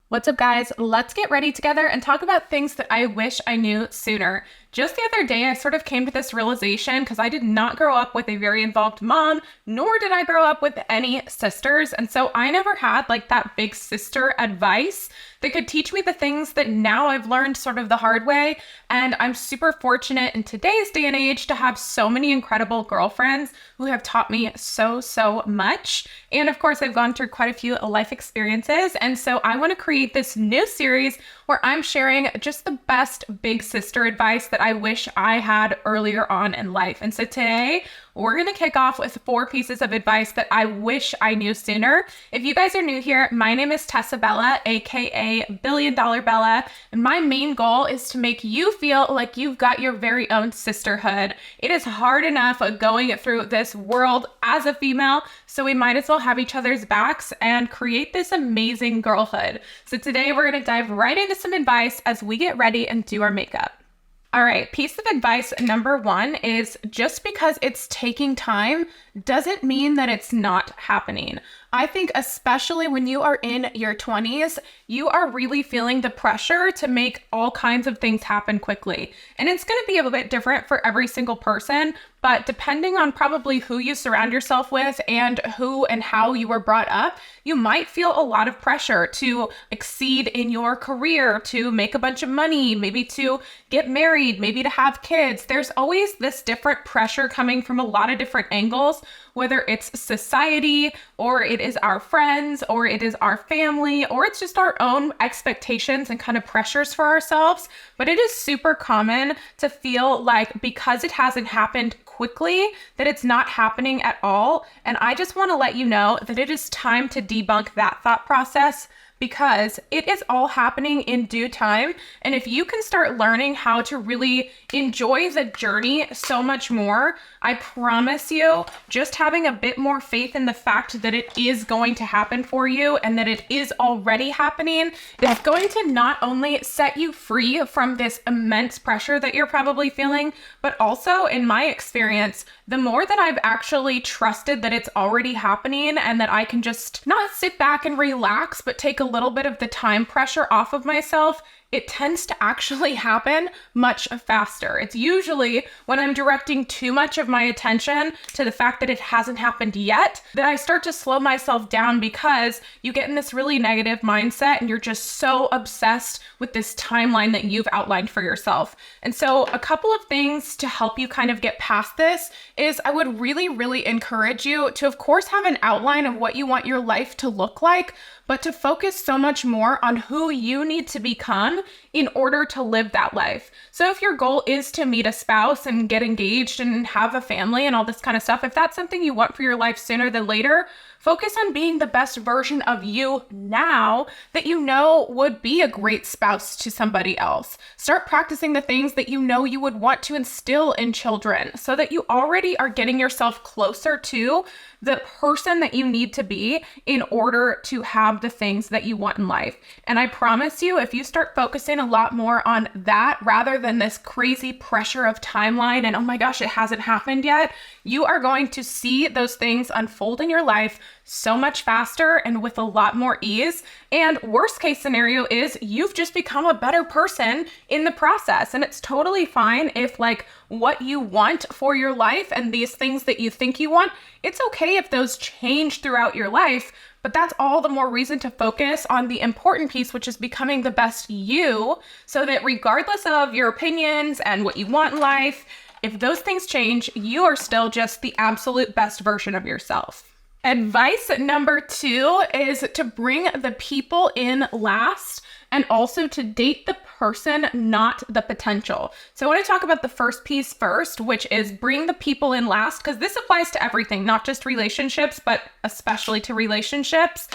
What's up, guys? Let's get ready together and talk about things that I wish I knew sooner. Just the other day, I sort of came to this realization because I did not grow up with a very involved mom, nor did I grow up with any sisters. And so I never had like that big sister advice that could teach me the things that now I've learned sort of the hard way. And I'm super fortunate in today's day and age to have so many incredible girlfriends who have taught me so much. And of course, I've gone through quite a few life experiences. And so I want to create this new series where I'm sharing just the best big sister advice that I wish I had earlier on in life. And so today, we're going to kick off with 4 pieces of advice that I wish I knew sooner. If you guys are new here, my name is Tessabella, aka Billion Dollar Bella, and my main goal is to make you feel like you've got your very own sisterhood. It is hard enough going through this world as a female, so we might as well have each other's backs and create this amazing girlhood. So today we're going to dive right into some advice as we get ready and do our makeup. All right, piece of advice number 1 is just because it's taking time doesn't mean that it's not happening. I think especially when you are in your 20s, you are really feeling the pressure to make all kinds of things happen quickly. And it's going to be a little bit different for every single person, but depending on probably who you surround yourself with and who and how you were brought up, you might feel a lot of pressure to exceed in your career, to make a bunch of money, maybe to get married, maybe to have kids. There's always this different pressure coming from a lot of different angles, whether it's society or it is our friends or it is our family or it's just our own expectations and kind of pressures for ourselves. But it is super common to feel like because it hasn't happened quickly that it's not happening at all. And I just want to let you know that it is time to debunk that thought process, because it is all happening in due time. And if you can start learning how to really enjoy the journey so much more, I promise you, just having a bit more faith in the fact that it is going to happen for you and that it is already happening is going to not only set you free from this immense pressure that you're probably feeling, but also, in my experience, the more that I've actually trusted that it's already happening and that I can just not sit back and relax, but take a little bit of the time pressure off of myself, it tends to actually happen much faster. It's usually when I'm directing too much of my attention to the fact that it hasn't happened yet that I start to slow myself down, because you get in this really negative mindset and you're just so obsessed with this timeline that you've outlined for yourself. And so a couple of things to help you kind of get past this is I would really encourage you to, of course, have an outline of what you want your life to look like, but to focus so much more on who you need to become in order to live that life. So if your goal is to meet a spouse and get engaged and have a family and all this kind of stuff, if that's something you want for your life sooner than later, focus on being the best version of you now that you know would be a great spouse to somebody else. Start practicing the things that you know you would want to instill in children so that you already are getting yourself closer to the person that you need to be in order to have the things that you want in life. And I promise you, if you start focusing a lot more on that rather than this crazy pressure of timeline and, oh my gosh, it hasn't happened yet, you are going to see those things unfold in your life so much faster and with a lot more ease. And worst case scenario is you've just become a better person in the process. And it's totally fine if like what you want for your life and these things that you think you want, it's okay if those change throughout your life. But that's all the more reason to focus on the important piece, which is becoming the best you, so that regardless of your opinions and what you want in life, if those things change, you are still just the absolute best version of yourself. Advice number 2 is to bring the people in last and also to date the person, not the potential. So I want to talk about the first piece first, which is bring the people in last, because this applies to everything, not just relationships, but especially to relationships.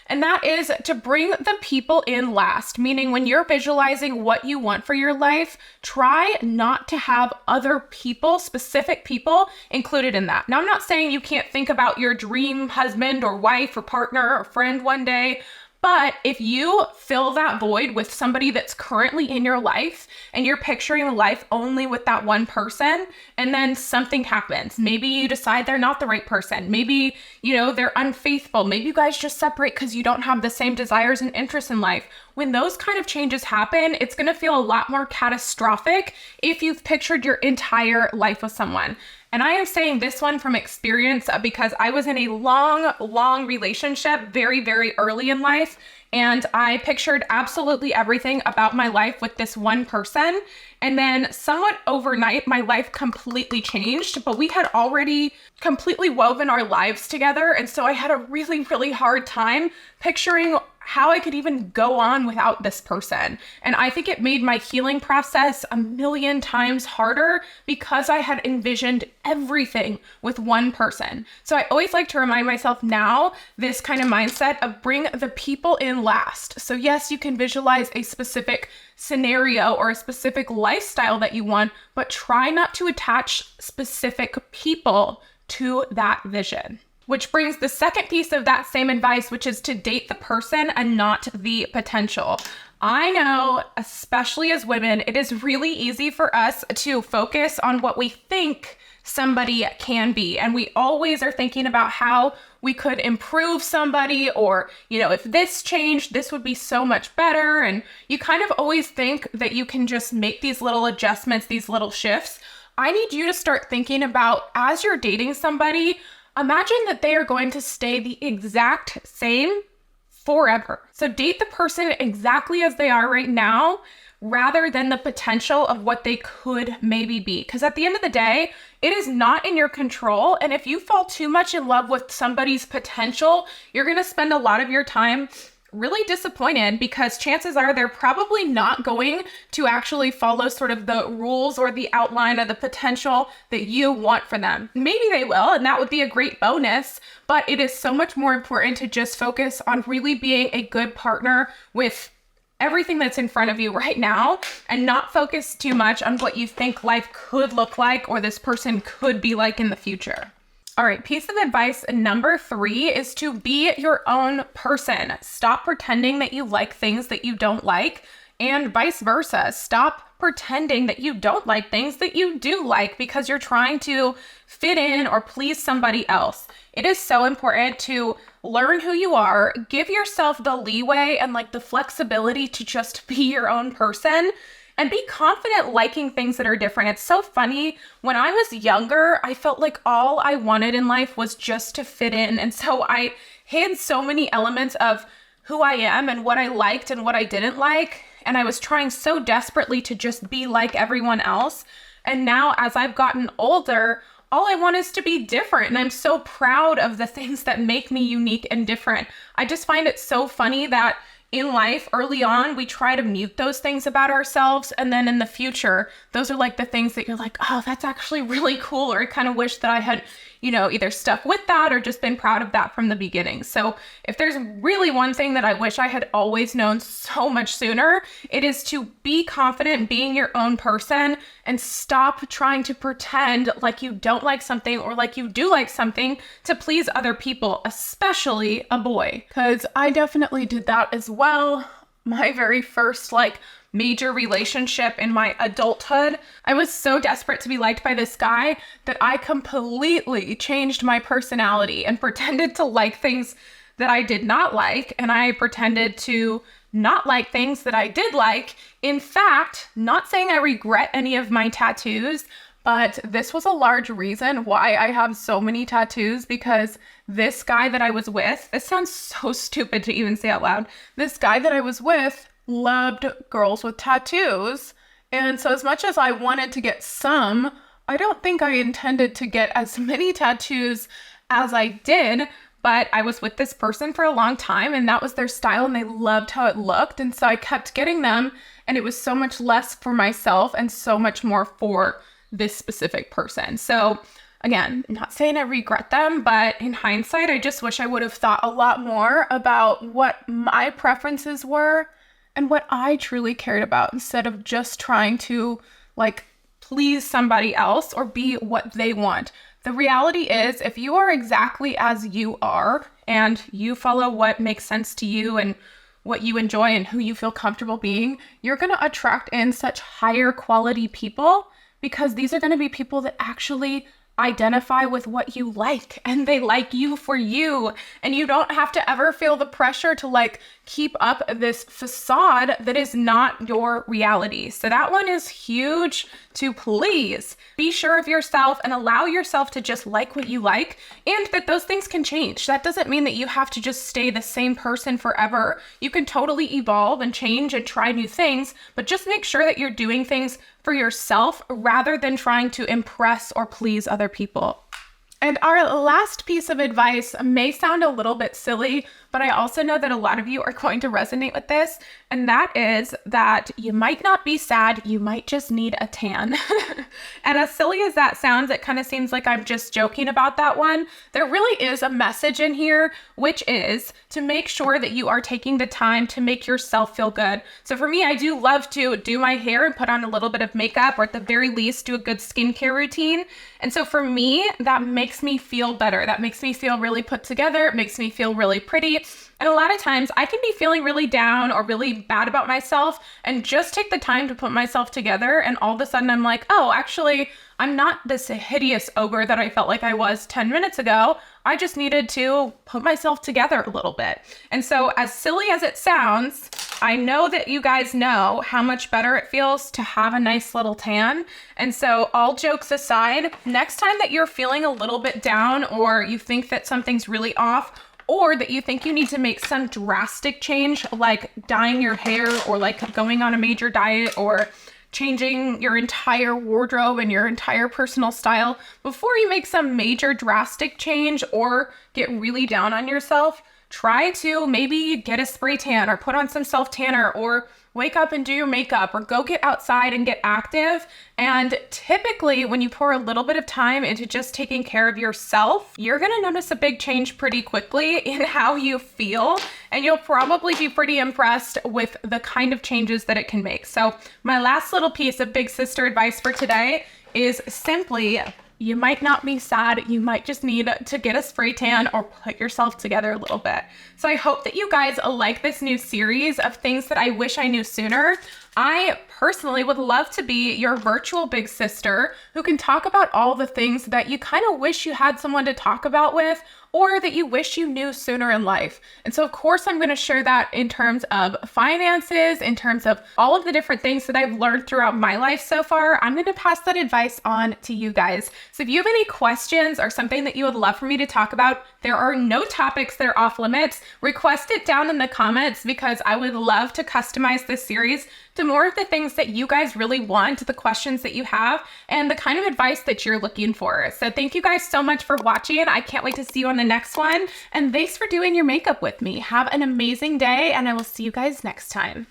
And that is to bring the people in last, meaning when you're visualizing what you want for your life, try not to have other people, specific people, included in that. Now, I'm not saying you can't think about your dream husband or wife or partner or friend one day, But if you fill that void with somebody that's currently in your life and you're picturing life only with that one person, and then something happens, maybe you decide they're not the right person, maybe, they're unfaithful, maybe you guys just separate because you don't have the same desires and interests in life. When those kind of changes happen, it's going to feel a lot more catastrophic if you've pictured your entire life with someone. And I am saying this one from experience because I was in a long relationship very, very early in life. And I pictured absolutely everything about my life with this one person. And then somewhat overnight, my life completely changed, but we had already completely woven our lives together. And so I had a really, really hard time picturing how I could even go on without this person. And I think it made my healing process a million times harder because I had envisioned everything with one person. So I always like to remind myself now, this kind of mindset of bring the people in last. So yes, you can visualize a specific scenario or a specific lifestyle that you want, but try not to attach specific people to that vision. Which brings the second piece of that same advice, which is to date the person and not the potential. I know, especially as women, it is really easy for us to focus on what we think somebody can be. And we always are thinking about how we could improve somebody, or, if this changed, this would be so much better. And you kind of always think that you can just make these little adjustments, these little shifts. I need you to start thinking about, as you're dating somebody, imagine that they are going to stay the exact same forever. So date the person exactly as they are right now, rather than the potential of what they could maybe be. Because at the end of the day, it is not in your control. And if you fall too much in love with somebody's potential, you're going to spend a lot of your time really disappointed, because chances are they're probably not going to actually follow sort of the rules or the outline of the potential that you want for them. Maybe they will, and that would be a great bonus, but it is so much more important to just focus on really being a good partner with everything that's in front of you right now, and not focus too much on what you think life could look like or this person could be like in the future. All right, piece of advice number 3 is to be your own person. Stop pretending that you like things that you don't like, and vice versa. Stop pretending that you don't like things that you do like because you're trying to fit in or please somebody else. It is so important to learn who you are, give yourself the leeway and the flexibility to just be your own person, and be confident liking things that are different. It's so funny. When I was younger, I felt like all I wanted in life was just to fit in. And so I hid so many elements of who I am and what I liked and what I didn't like. And I was trying so desperately to just be like everyone else. And now, as I've gotten older, all I want is to be different. And I'm so proud of the things that make me unique and different. I just find it so funny that in life, early on, we try to mute those things about ourselves. And then in the future, those are the things that you're like, oh, that's actually really cool. Or I kind of wish that I had, either stuck with that or just been proud of that from the beginning. So if there's really one thing that I wish I had always known so much sooner, it is to be confident being your own person and stop trying to pretend like you don't like something or like you do like something to please other people, especially a boy. Because I definitely did that as well. My very first major relationship in my adulthood, I was so desperate to be liked by this guy that I completely changed my personality and pretended to like things that I did not like, and I pretended to not like things that I did like. In fact, not saying I regret any of my tattoos, but this was a large reason why I have so many tattoos, because this guy that I was with, this sounds so stupid to even say out loud, this guy that I was with loved girls with tattoos. And so as much as I wanted to get some, I don't think I intended to get as many tattoos as I did, but I was with this person for a long time and that was their style and they loved how it looked. And so I kept getting them, and it was so much less for myself and so much more for this specific person. So again, I'm not saying I regret them, but in hindsight, I just wish I would have thought a lot more about what my preferences were and what I truly cared about, instead of just trying to please somebody else or be what they want. The reality is, if you are exactly as you are and you follow what makes sense to you and what you enjoy and who you feel comfortable being, you're going to attract in such higher quality people, because these are going to be people that actually identify with what you like and they like you for you. And you don't have to ever feel the pressure to like keep up this facade that is not your reality. So that one is huge, to please be sure of yourself and allow yourself to just like what you like, and that those things can change. That doesn't mean that you have to just stay the same person forever. You can totally evolve and change and try new things, but just make sure that you're doing things for yourself rather than trying to impress or please other people. And our last piece of advice may sound a little bit silly, but I also know that a lot of you are going to resonate with this, and that is that you might not be sad, you might just need a tan. And as silly as that sounds, it kind of seems like I'm just joking about that one. There really is a message in here, which is to make sure that you are taking the time to make yourself feel good. So for me, I do love to do my hair and put on a little bit of makeup, or at the very least do a good skincare routine. And so for me, that makes me feel better. That makes me feel really put together. It makes me feel really pretty. And a lot of times I can be feeling really down or really bad about myself and just take the time to put myself together. And all of a sudden I'm like, oh, actually, I'm not this hideous ogre that I felt like I was 10 minutes ago. I just needed to put myself together a little bit. And so as silly as it sounds, I know that you guys know how much better it feels to have a nice little tan. And so all jokes aside, next time that you're feeling a little bit down, or you think that something's really off, or that you think you need to make some drastic change, like dyeing your hair, or like going on a major diet, or changing your entire wardrobe and your entire personal style, before you make some major drastic change or get really down on yourself, try to maybe get a spray tan or put on some self tanner, or wake up and do your makeup, or go get outside and get active. And typically when you pour a little bit of time into just taking care of yourself, you're gonna notice a big change pretty quickly in how you feel, and you'll probably be pretty impressed with the kind of changes that it can make. So my last little piece of big sister advice for today is simply, you might not be sad, you might just need to get a spray tan or put yourself together a little bit. So I hope that you guys like this new series of things that I wish I knew sooner. I personally would love to be your virtual big sister who can talk about all the things that you kind of wish you had someone to talk about with, or that you wish you knew sooner in life. And so of course I'm going to share that in terms of finances, in terms of all of the different things that I've learned throughout my life so far. I'm going to pass that advice on to you guys. So if you have any questions or something that you would love for me to talk about, there are no topics that are off limits. Request it down in the comments, because I would love to customize this series to more of the things that you guys really want, the questions that you have, and the kind of advice that you're looking for. So thank you guys so much for watching. I can't wait to see you on the next one. And thanks for doing your makeup with me. Have an amazing day, and I will see you guys next time.